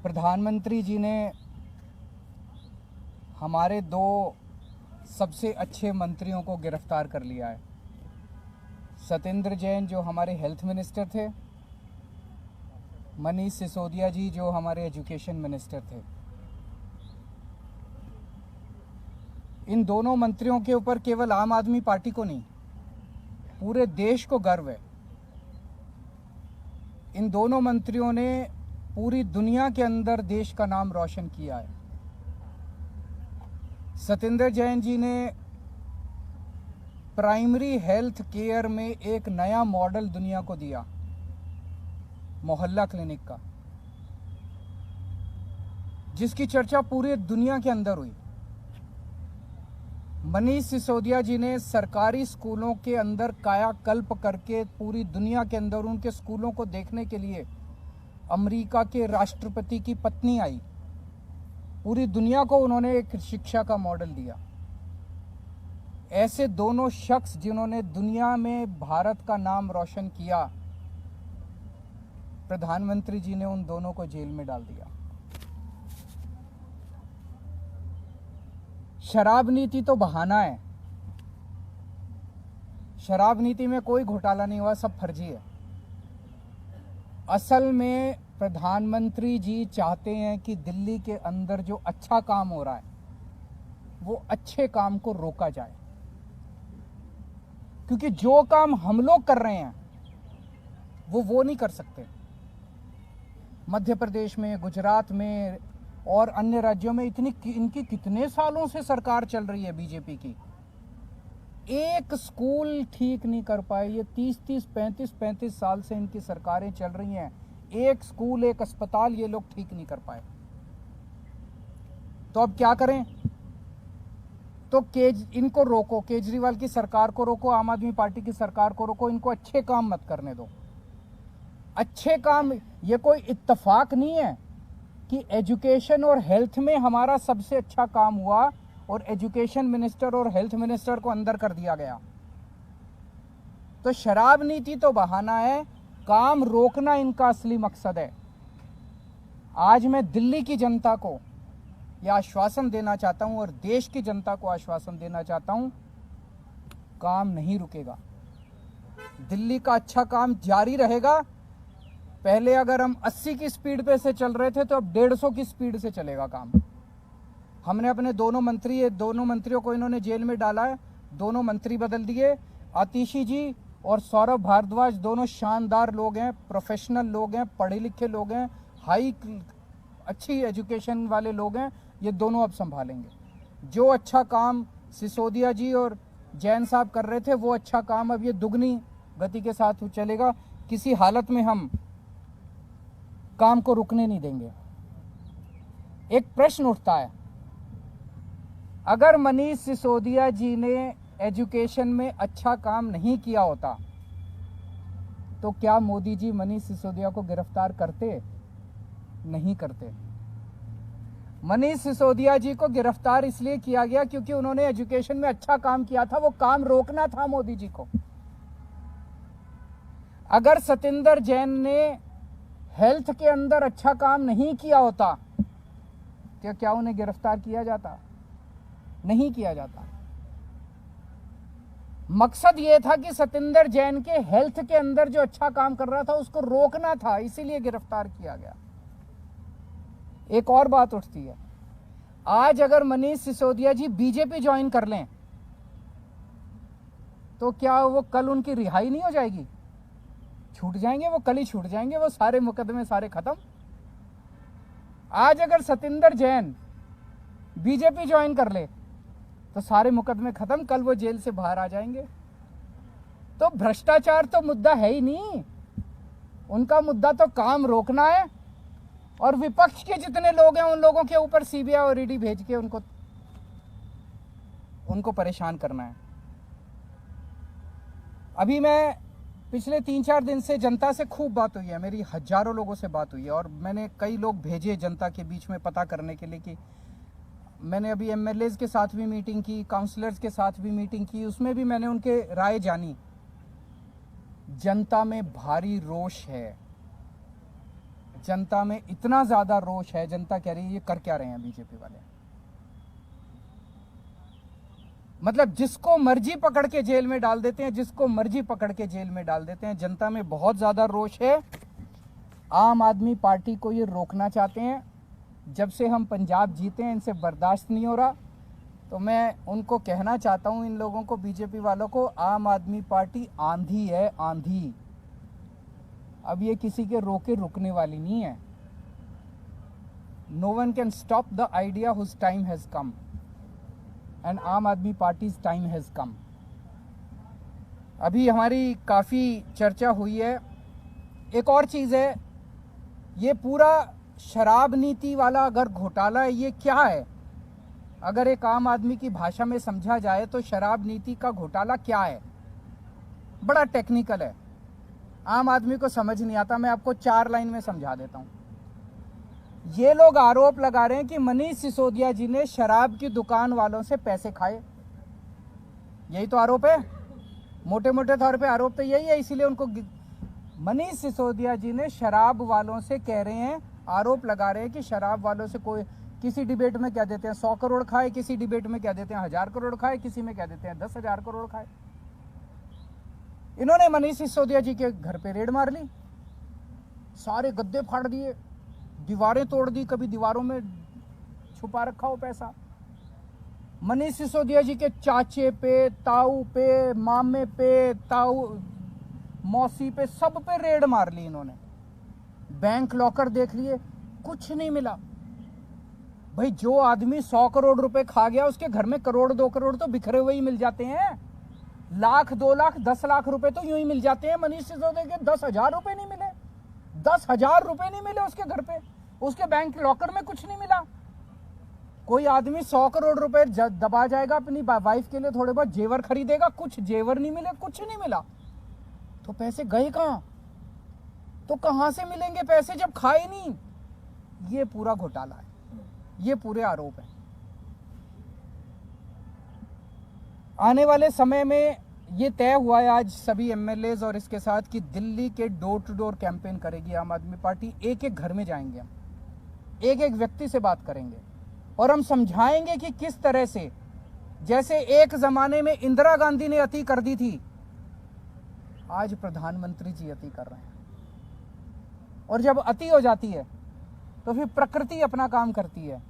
प्रधानमंत्री जी ने हमारे दो सबसे अच्छे मंत्रियों को गिरफ्तार कर लिया है। सत्येंद्र जैन जो हमारे हेल्थ मिनिस्टर थे, मनीष सिसोदिया जी जो हमारे एजुकेशन मिनिस्टर थे। इन दोनों मंत्रियों के ऊपर केवल आम आदमी पार्टी को नहीं, पूरे देश को गर्व है। इन दोनों मंत्रियों ने पूरी दुनिया के अंदर देश का नाम रोशन किया है। सत्येंद्र जैन जी ने प्राइमरी हेल्थ केयर में एक नया मॉडल दुनिया को दिया, मोहल्ला क्लिनिक का, जिसकी चर्चा पूरी दुनिया के अंदर हुई। मनीष सिसोदिया जी ने सरकारी स्कूलों के अंदर कायाकल्प करके पूरी दुनिया के अंदर उनके स्कूलों को देखने के लिए अमेरिका के राष्ट्रपति की पत्नी आई। पूरी दुनिया को उन्होंने एक शिक्षा का मॉडल दिया। ऐसे दोनों शख्स जिन्होंने दुनिया में भारत का नाम रोशन किया, प्रधानमंत्री जी ने उन दोनों को जेल में डाल दिया। शराब नीति तो बहाना है। शराब नीति में कोई घोटाला नहीं हुआ, सब फर्जी है। असल में प्रधानमंत्री जी चाहते हैं कि दिल्ली के अंदर जो अच्छा काम हो रहा है वो अच्छे काम को रोका जाए, क्योंकि जो काम हम लोग कर रहे हैं वो नहीं कर सकते। मध्य प्रदेश में, गुजरात में और अन्य राज्यों में इनकी कितने सालों से सरकार चल रही है बीजेपी की, एक स्कूल ठीक नहीं कर पाए। ये 30-30, 35-35 साल से इनकी सरकारें चल रही हैं, एक स्कूल, एक अस्पताल ये लोग ठीक नहीं कर पाए। तो अब क्या करें? तो इनको रोको, केजरीवाल की सरकार को रोको, आम आदमी पार्टी की सरकार को रोको, इनको अच्छे काम मत करने दो। अच्छे काम, ये कोई इत्तेफाक नहीं है कि एजुकेशन और हेल्थ में हमारा सबसे अच्छा काम हुआ और एजुकेशन मिनिस्टर और हेल्थ मिनिस्टर को अंदर कर दिया गया। तो शराब नीति तो बहाना है, काम रोकना इनका असली मकसद है। आज मैं दिल्ली की जनता को यह आश्वासन देना चाहता हूं और देश की जनता को आश्वासन देना चाहता हूं, काम नहीं रुकेगा। दिल्ली का अच्छा काम जारी रहेगा। पहले अगर हम 80 की स्पीड पे से चल रहे थे तो अब 150 की स्पीड से चलेगा काम। हमने अपने दोनों मंत्रियों को इन्होंने जेल में डाला है, दोनों मंत्री बदल दिए। आतिशी जी और सौरभ भारद्वाज दोनों शानदार लोग हैं, प्रोफेशनल लोग हैं, पढ़े लिखे लोग हैं, अच्छी एजुकेशन वाले लोग हैं। ये दोनों अब संभालेंगे। जो अच्छा काम सिसोदिया जी और जैन साहब कर रहे थे वो अच्छा काम अब ये दुगनी गति के साथ चलेगा। किसी हालत में हम काम को रुकने नहीं देंगे। एक प्रश्न उठता है, अगर मनीष सिसोदिया जी ने एजुकेशन में अच्छा काम नहीं किया होता तो क्या मोदी जी मनीष सिसोदिया को गिरफ्तार करते? नहीं करते। मनीष सिसोदिया जी को गिरफ्तार इसलिए किया गया क्योंकि उन्होंने एजुकेशन में अच्छा काम किया था, वो काम रोकना था मोदी जी को। अगर सत्येंद्र जैन ने हेल्थ के अंदर अच्छा काम नहीं किया होता तो क्या उन्हें गिरफ्तार किया जाता? नहीं किया जाता। मकसद यह था कि सत्येंद्र जैन के हेल्थ के अंदर जो अच्छा काम कर रहा था उसको रोकना था, इसीलिए गिरफ्तार किया गया। एक और बात उठती है, आज अगर मनीष सिसोदिया जी बीजेपी ज्वाइन कर लें तो क्या वो कल उनकी रिहाई नहीं हो जाएगी? छूट जाएंगे वो, कल ही छूट जाएंगे वो, सारे मुकदमे सारे खत्म। आज अगर सत्येंद्र जैन बीजेपी ज्वाइन कर ले तो सारे मुकदमे खत्म, कल वो जेल से बाहर आ जाएंगे। तो भ्रष्टाचार तो मुद्दा है ही नहीं, उनका मुद्दा तो काम रोकना है और विपक्ष के जितने लोग हैं उन लोगों के ऊपर सीबीआई और ईडी भेज के उनको परेशान करना है। अभी मैं पिछले 3-4 दिन से जनता से खूब बात हुई है, मेरी हजारों लोगों से बात हुई है और मैंने कई लोग भेजे जनता के बीच में पता करने के लिए कि मैंने अभी एमएलएज के साथ भी मीटिंग की, काउंसलर्स के साथ भी मीटिंग की, उसमें भी मैंने उनके राय जानी। जनता में भारी रोष है, जनता में इतना ज्यादा रोष है, जनता कह रही है ये कर क्या रहे हैं बीजेपी वाले। मतलब जिसको मर्जी पकड़ के जेल में डाल देते हैं, जिसको मर्जी पकड़ के जेल में डाल देते हैं। जनता में बहुत ज्यादा रोष है। आम आदमी पार्टी को ये रोकना चाहते हैं। जब से हम पंजाब जीते हैं इनसे बर्दाश्त नहीं हो रहा। तो मैं उनको कहना चाहता हूं, इन लोगों को, बीजेपी वालों को, आम आदमी पार्टी आंधी है, आंधी। अब ये किसी के रोके रुकने वाली नहीं है। No one can stop the idea whose time has come and Aam Aadmi parties time has कम। अभी हमारी काफी चर्चा हुई है। एक और चीज है, ये पूरा शराब नीति वाला अगर घोटाला है, ये क्या है? अगर एक आम आदमी की भाषा में समझा जाए तो शराब नीति का घोटाला क्या है? बड़ा टेक्निकल है, आम आदमी को समझ नहीं आता। मैं आपको 4 लाइन में समझा देता हूं। ये लोग आरोप लगा रहे हैं कि मनीष सिसोदिया जी ने शराब की दुकान वालों से पैसे खाए। यही तो आरोप है, मोटे मोटे तौर पे आरोप तो यही है। इसीलिए उनको मनीष सिसोदिया जी ने शराब वालों से कह रहे हैं, आरोप लगा रहे हैं कि शराब वालों से कोई, किसी डिबेट में क्या देते हैं 100 करोड़ खाए, किसी डिबेट में क्या देते हैं 1000 करोड़ खाए, किसी में क्या देते हैं 10,000 करोड़ खाए। इन्होंने मनीष सिसोदिया जी के घर पे रेड मार ली, सारे गद्दे फाड़ दिए, दीवारें तोड़ दी, कभी दीवारों में छुपा रखा हो पैसा। मनीष सिसोदिया जी के चाचे पे, ताऊ पे, मामे पे, ताऊ मौसी पे, सब पे रेड मार ली इन्होंने। बैंक लॉकर देख लिए, कुछ नहीं मिला। भाई जो आदमी 100 करोड़ रुपए खा गया, उसके घर में करोड़ 2 करोड़ तो बिखरे हुए ही मिल जाते हैं। लाख 2 लाख 10 लाख रुपए तो यूं ही मिल जाते हैं। मनीष सिसोदिया के 10,000 रुपए नहीं मिले, 10,000 रुपए नहीं मिले उसके घर पे, उसके बैंक लॉकर में कुछ नहीं मिला। कोई आदमी 100 करोड़ रुपए दबा जाएगा, अपनी वाइफ के लिए थोड़े बहुत जेवर खरीदेगा, कुछ जेवर नहीं मिले, कुछ नहीं मिला, तो पैसे गए कहां? तो कहां से मिलेंगे पैसे जब खाए नहीं? ये पूरा घोटाला है, ये पूरे आरोप है। आने वाले समय में ये तय हुआ है आज सभी एमएलएज और इसके साथ कि दिल्ली के डोर टू डोर कैंपेन करेगी आम आदमी पार्टी। एक एक घर में जाएंगे हम, एक एक व्यक्ति से बात करेंगे और हम समझाएंगे कि किस तरह से, जैसे एक जमाने में इंदिरा गांधी ने अति कर दी थी, आज प्रधानमंत्री जी अति कर रहे हैं। और जब अति हो जाती है तो फिर प्रकृति अपना काम करती है,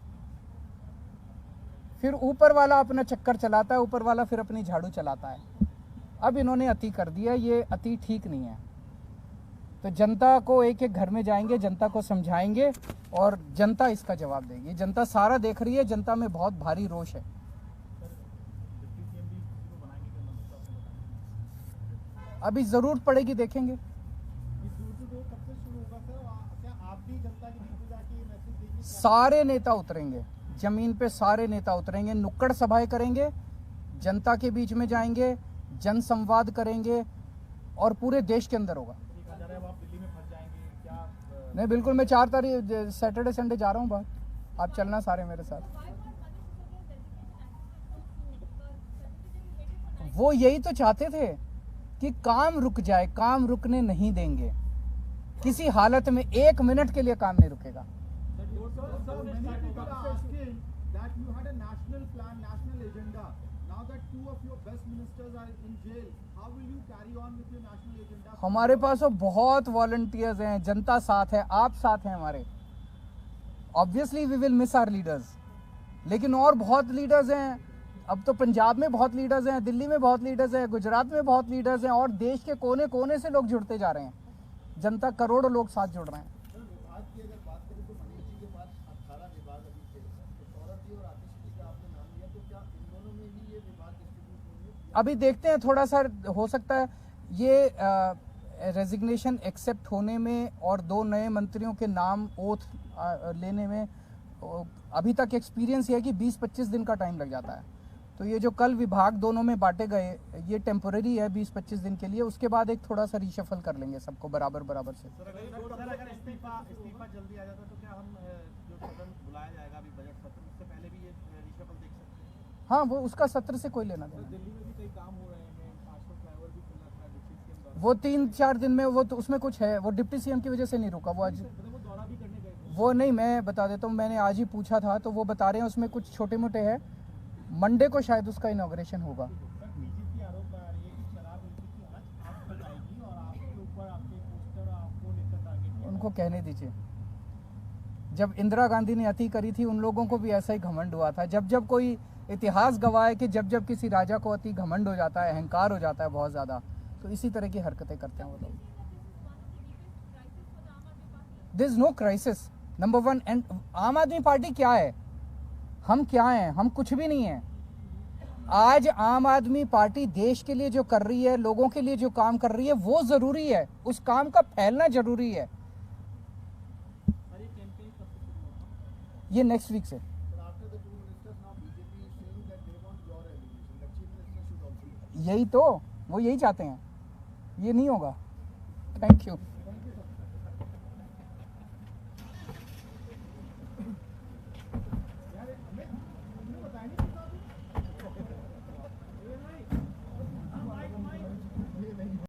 फिर ऊपर वाला अपना चक्कर चलाता है, ऊपर वाला फिर अपनी झाड़ू चलाता है। अब इन्होंने अति कर दिया, ये अति ठीक नहीं है। तो जनता को एक एक घर में जाएंगे, जनता को समझाएंगे और जनता इसका जवाब देगी। जनता सारा देख रही है, जनता में बहुत भारी रोष है। अभी जरूरत पड़ेगी, देखेंगे। सारे नेता उतरेंगे जमीन पे, सारे नेता उतरेंगे, नुक्कड़ सभाएं करेंगे, जनता के बीच में जाएंगे, जन संवाद करेंगे और पूरे देश के अंदर होगा। नहीं, बिल्कुल, मैं 4 तारीख सैटरडे संडे जा रहा हूँ बाहर, आप चलना सारे मेरे साथ। वो यही तो चाहते थे कि काम रुक जाए, काम रुकने नहीं देंगे किसी हालत में, 1 मिनट के लिए काम नहीं रुकेगा। हमारे पास तो बहुत वॉलंटियर्स हैं, जनता साथ है, आप साथ हैं हमारे। Obviously we will miss our leaders, लेकिन और बहुत लीडर्स हैं। अब तो पंजाब में बहुत लीडर्स हैं, दिल्ली में बहुत लीडर्स हैं, गुजरात में बहुत लीडर्स हैं, और देश के कोने कोने से लोग जुड़ते जा रहे हैं। जनता, करोड़ों लोग साथ जुड़ रहे हैं। अभी देखते हैं, थोड़ा सा हो सकता है ये रेजिग्नेशन एक्सेप्ट होने में और 2 नए मंत्रियों के नाम ओथ लेने में अभी तक एक्सपीरियंस ये है कि 20-25 दिन का टाइम लग जाता है। तो ये जो कल विभाग दोनों में बांटे गए, ये टेम्पोररी है 20-25 दिन के लिए। उसके बाद एक थोड़ा सा रीशफल कर लेंगे सबको बराबर बराबर से। सर, अगर इस्तीफा जल्दी आ जाता तो क्या हम जो सदन बुलाया जाएगा अभी बजट सत्र, उससे पहले भी ये रीशफल देख सकते हैं? हाँ, वो उसका सत्र से कोई लेना देना। दिल्ली में भी कई काम हो रहे हैं, 500 फ्लाईओवर भी खुल रहा था डिप्टी सीएम द्वारा। वो 3-4 दिन में, वो तो उसमें कुछ है, वो डिप्टी सीएम की वजह से नहीं रुका, वो आज वो नहीं, मैं बता देता हूँ, मैंने आज ही पूछा था तो वो बता रहे हैं उसमें कुछ छोटे मोटे हैं, मंडे को शायद उसका इनॉग्रेशन होगा। सर बीजेपी आरोप लगा रही है कि शराब नीति की आंच आप बताएगी और आपके ऊपर आपके पोस्टर आपको लेकर टारगेट किया। उनको कहने दीजिए, जब इंदिरा गांधी ने अति करी थी उन लोगों को भी ऐसा ही घमंड हुआ था। जब जब कोई इतिहास गवाह है कि जब जब किसी राजा को अति घमंड हो जाता है, अहंकार हो जाता है बहुत ज़्यादा, तो इसी तरह की हरकतें करते हैं वो लोग। This is no crisis number one. And Aam Aadmi party क्या है, हम क्या हैं? हम कुछ भी नहीं हैं। आज आम आदमी पार्टी देश के लिए जो कर रही है, लोगों के लिए जो काम कर रही है, वो जरूरी है, उस काम का फैलना जरूरी है। और ये कैंपेन कब से शुरू होगा? ये नेक्स्ट वीक से। यही तो, वो यही चाहते हैं, ये नहीं होगा। Thank you.